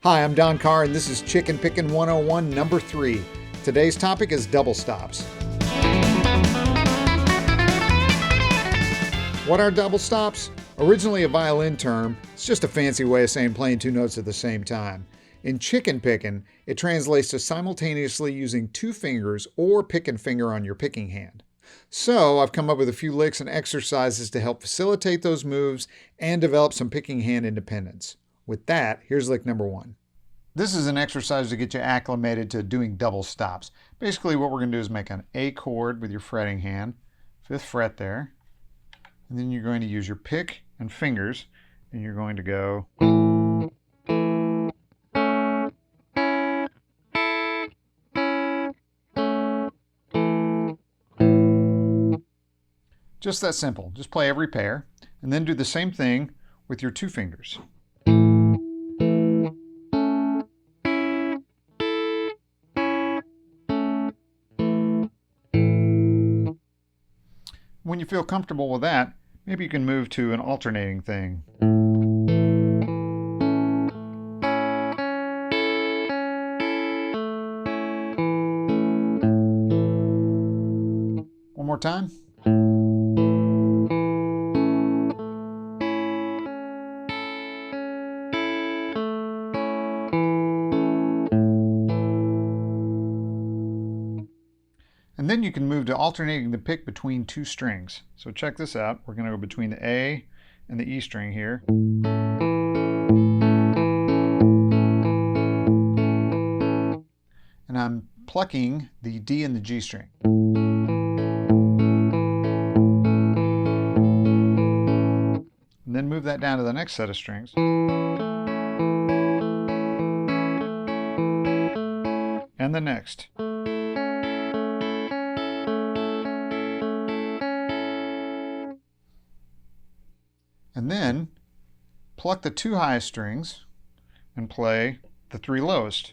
Hi, I'm Don Carr, and this is Chicken Pickin' 101, number 3. Today's topic is double stops. What are double stops? Originally a violin term, it's just a fancy way of saying playing two notes at the same time. In chicken pickin', it translates to simultaneously using two fingers or picking finger on your picking hand. So I've come up with a few licks and exercises to help facilitate those moves and develop some picking hand independence. With that, here's lick number 1. This is an exercise to get you acclimated to doing double stops. Basically what we're going to do is make an A chord with your fretting hand, 5th fret there, and then you're going to use your pick and fingers, and you're going to go just that simple. Just play every pair, and then do the same thing with your two fingers. When you feel comfortable with that, maybe you can move to an alternating thing. One more time. And then you can move to alternating the pick between two strings. So check this out. We're going to go between the A and the E string here. And I'm plucking the D and the G string. And then move that down to the next set of strings. And the next. And then pluck the two highest strings and play the three lowest.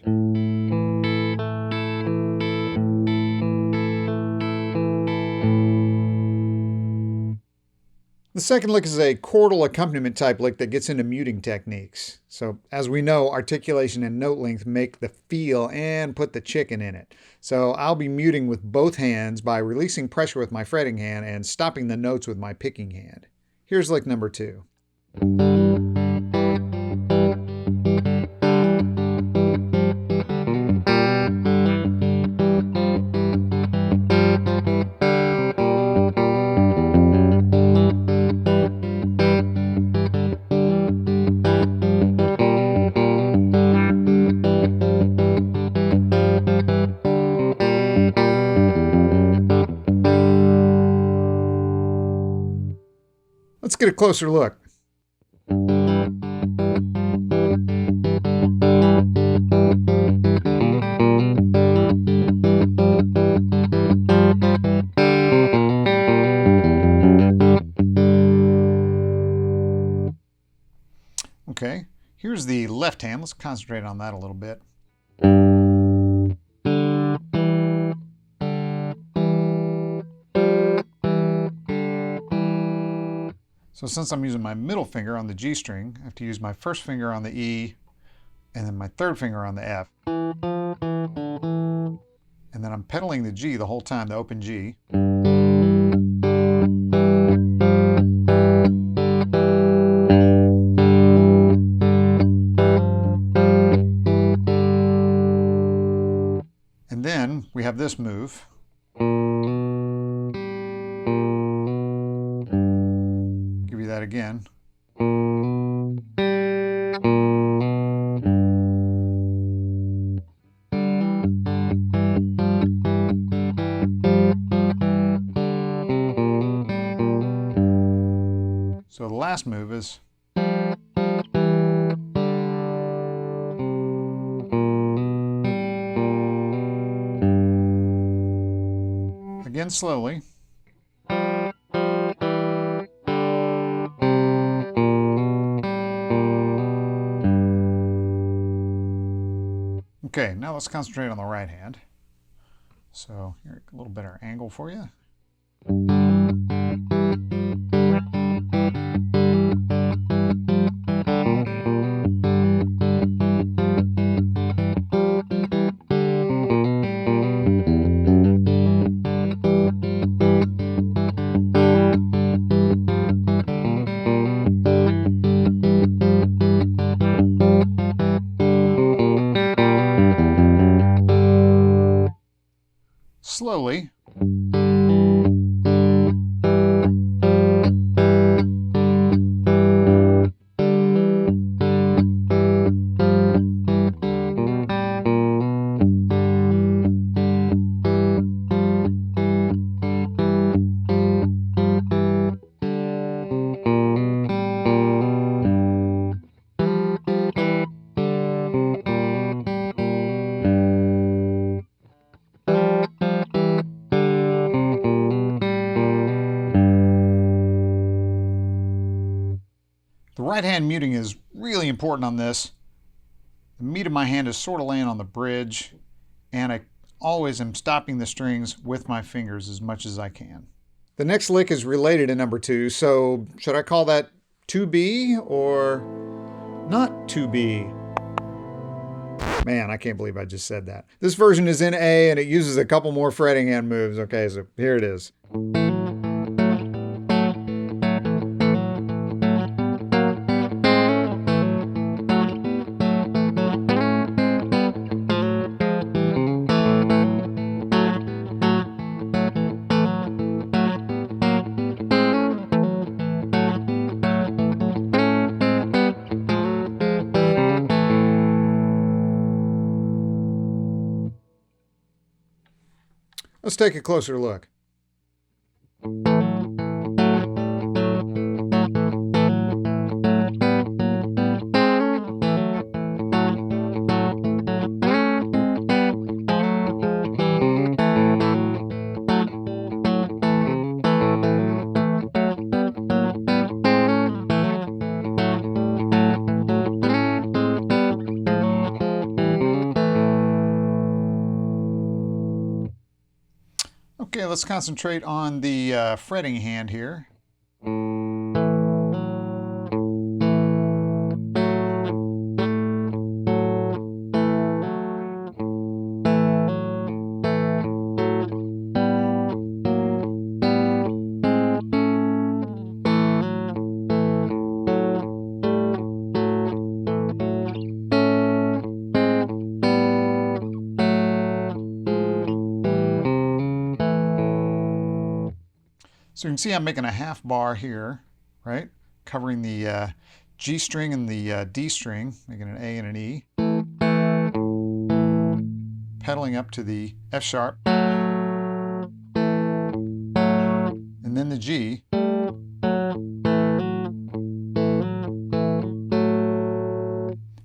The second lick is a chordal accompaniment type lick that gets into muting techniques. So as we know, articulation and note length make the feel and put the chicken in it. So I'll be muting with both hands by releasing pressure with my fretting hand and stopping the notes with my picking hand. Here's lick number 2. Let's get a closer look. Okay, here's the left hand. Let's concentrate on that a little bit. So since I'm using my middle finger on the G string, I have to use my first finger on the E and then my third finger on the F. And then I'm pedaling the G the whole time, the open G. And then we have this move. Give you that again. So the last move is again slowly. Okay, now let's concentrate on the right hand. So here, a little better angle for you. slowly. The right hand muting is really important on this. The meat of my hand is sort of laying on the bridge, and I always am stopping the strings with my fingers as much as I can. The next lick is related to number 2, so should I call that 2B or not 2B? Man, I can't believe I just said that. This version is in A and it uses a couple more fretting hand moves. Okay, so here it is. Let's take a closer look. Okay, let's concentrate on the fretting hand here. So you can see I'm making a half bar here, right? Covering the G string and the D string, making an A and an E. Pedaling up to the F sharp. And then the G.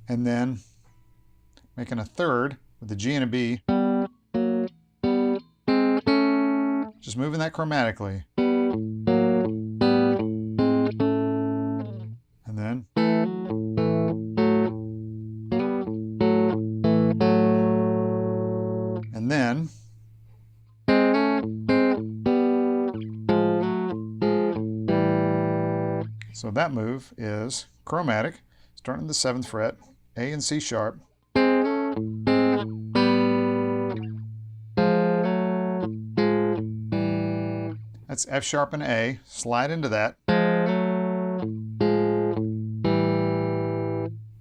And then making a third with the G and a B. Just moving that chromatically. And then so that move is chromatic, starting in the 7th fret, A and C sharp. That's F sharp and A, slide into that.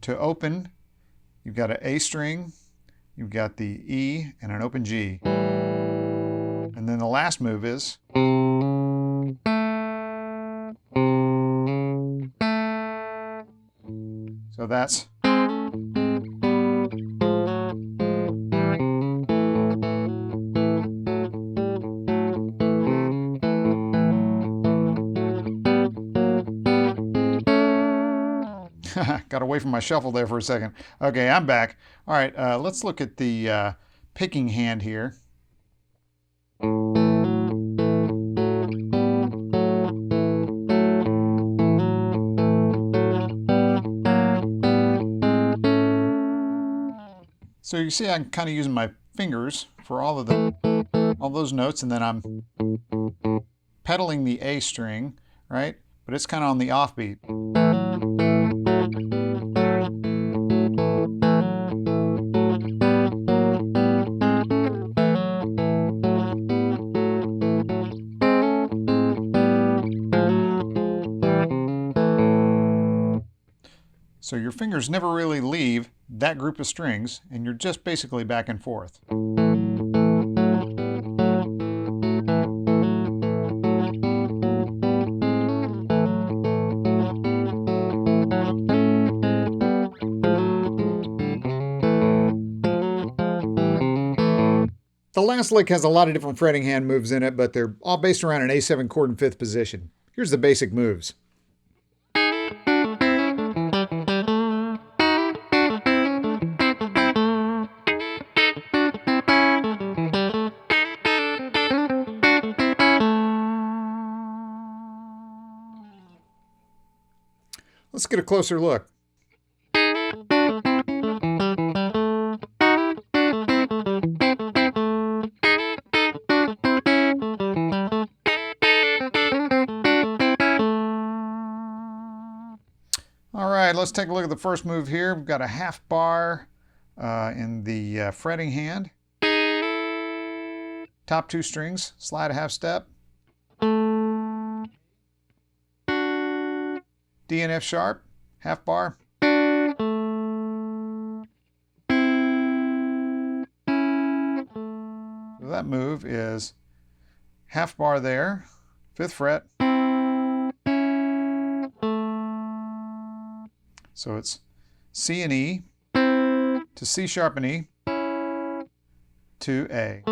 To open, you've got an A string, you've got the E and an open G. And then the last move is so that's got away from my shuffle there for a second. Okay, I'm back. All right, let's look at the picking hand here. So you see I'm kind of using my fingers for all those notes, and then I'm pedaling the A string, right? But it's kind of on the offbeat. So your fingers never really leave that group of strings, and you're just basically back and forth. The last lick has a lot of different fretting hand moves in it, but they're all based around an A7 chord in 5th position. Here's the basic moves. Let's get a closer look. All right, let's take a look at the first move here. We've got a half bar in the fretting hand. Top 2 strings, slide a half step. D and F sharp, half bar. So that move is half bar there, 5th fret. So it's C and E to C sharp and E to A.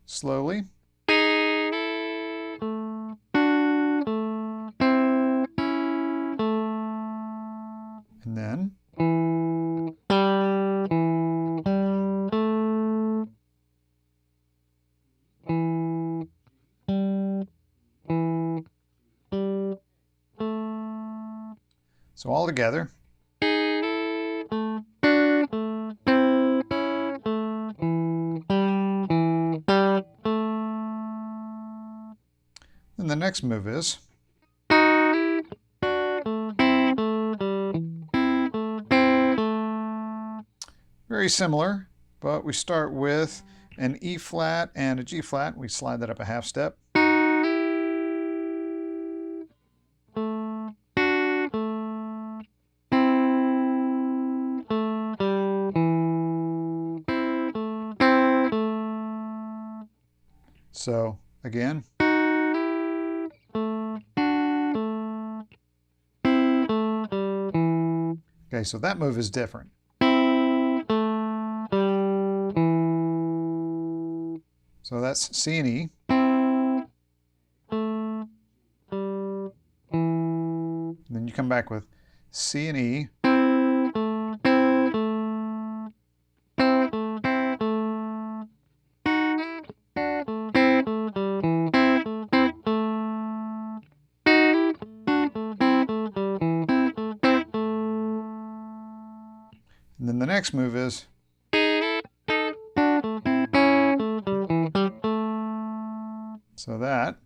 Slowly. And then so all together. And the next move is very similar, but we start with an E flat and a G flat. We slide that up a half step. So again. Okay, so that move is different. So that's C and E. And then you come back with C and E. And then the next move is so that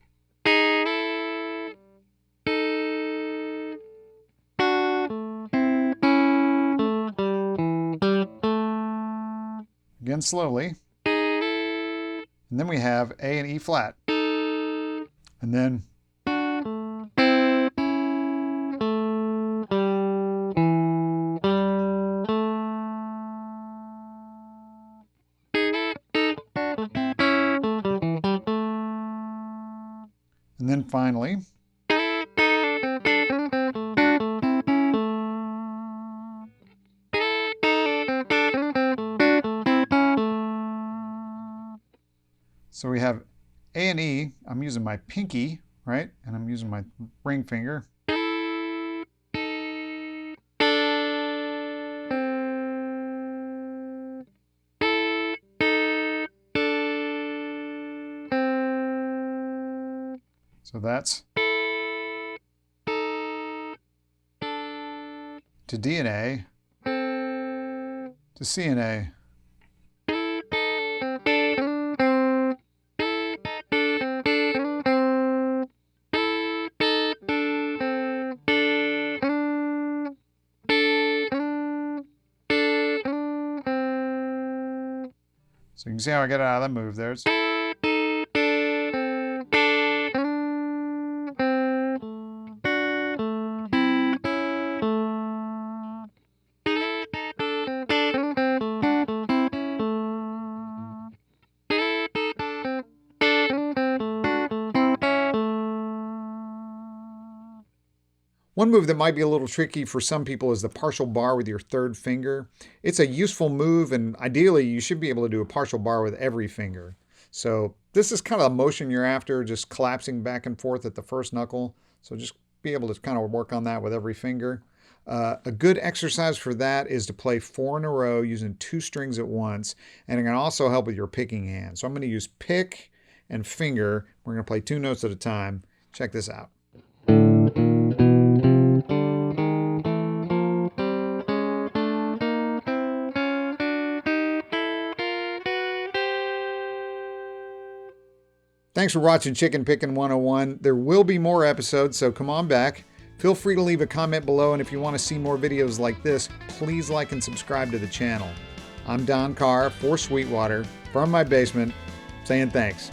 again slowly, and then we have A and E flat, and then finally so we have A and E. I'm using my pinky, right? And I'm using my ring finger. So that's to D and A, to C and A. So you can see how I get out of that move there. One move that might be a little tricky for some people is the partial bar with your third finger. It's a useful move, and ideally you should be able to do a partial bar with every finger. So this is kind of the motion you're after, just collapsing back and forth at the first knuckle. So just be able to kind of work on that with every finger. A good exercise for that is to play 4 in a row using 2 strings at once, and it can also help with your picking hand. So I'm going to use pick and finger. We're going to play 2 notes at a time. Check this out. Thanks for watching Chicken Pickin' 101. There will be more episodes, so come on back. Feel free to leave a comment below, and if you want to see more videos like this, please like and subscribe to the channel. I'm Don Carr for Sweetwater, from my basement, saying thanks.